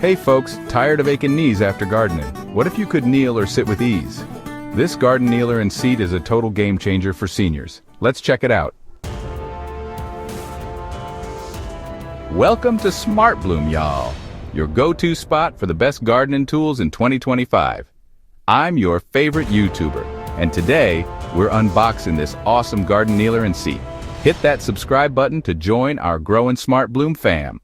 Hey folks, tired of aching knees after gardening? What if you could kneel or sit with ease? This garden kneeler and seat is a total game changer for seniors. Let's check it out. Welcome to SmartBloom, y'all, your go-to spot for the best gardening tools in 2025. I'm your favorite YouTuber, and today we're unboxing this awesome garden kneeler and seat. Hit that subscribe button to join our growing SmartBloom fam.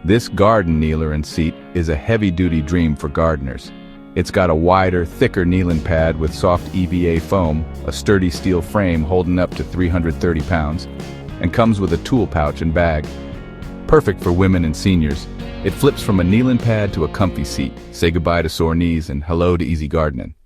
This garden kneeler and seat is a heavy-duty dream for gardeners. It's got a wider, thicker kneeling pad with soft EVA foam, a sturdy steel frame holding up to 330 pounds, and comes with a tool pouch and bag. Perfect for women and seniors, it flips from a kneeling pad to a comfy seat. Say goodbye to sore knees and hello to easy gardening.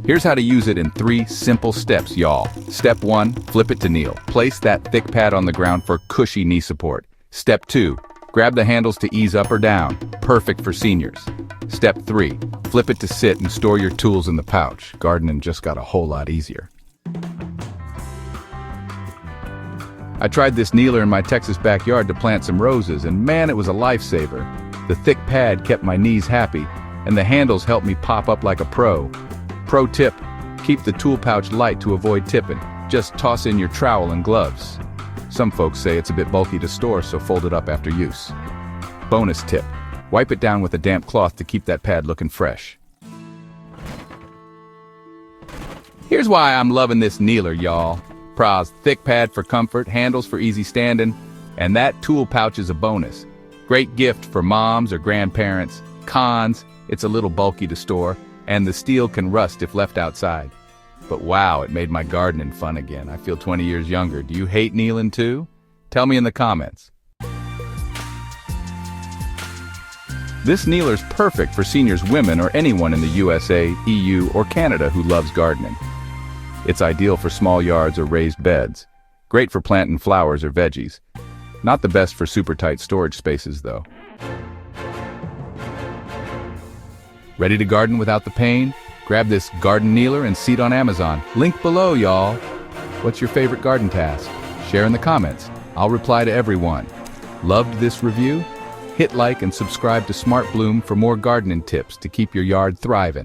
Here's how to use it in 3 simple steps, y'all. Step 1, flip it to kneel. Place that thick pad on the ground for cushy knee support. Step 2, grab the handles to ease up or down. Perfect for seniors. Step 3, flip it to sit and store your tools in the pouch. Gardening just got a whole lot easier. I tried this kneeler in my Texas backyard to plant some roses, and man, it was a lifesaver. The thick pad kept my knees happy, and the handles helped me pop up like a pro. Pro tip, keep the tool pouch light to avoid tipping. Just toss in your trowel and gloves. Some folks say it's a bit bulky to store, so fold it up after use. Bonus tip, wipe it down with a damp cloth to keep that pad looking fresh. Here's why I'm loving this kneeler, y'all. Pra's thick pad for comfort, handles for easy standing, and that tool pouch is a bonus. Great gift for moms or grandparents. Cons, it's a little bulky to store, and the steel can rust if left outside. But wow, it made my gardening fun again. I feel 20 years younger. Do you hate kneeling too? Tell me in the comments. This kneeler's perfect for seniors, women, or anyone in the USA, EU, or Canada who loves gardening. It's ideal for small yards or raised beds. Great for planting flowers or veggies. Not the best for super tight storage spaces though. Ready to garden without the pain? Grab this garden kneeler and seat on Amazon. Link below, y'all. What's your favorite garden task? Share in the comments. I'll reply to everyone. Loved this review? Hit like and subscribe to SmartBloom for more gardening tips to keep your yard thriving.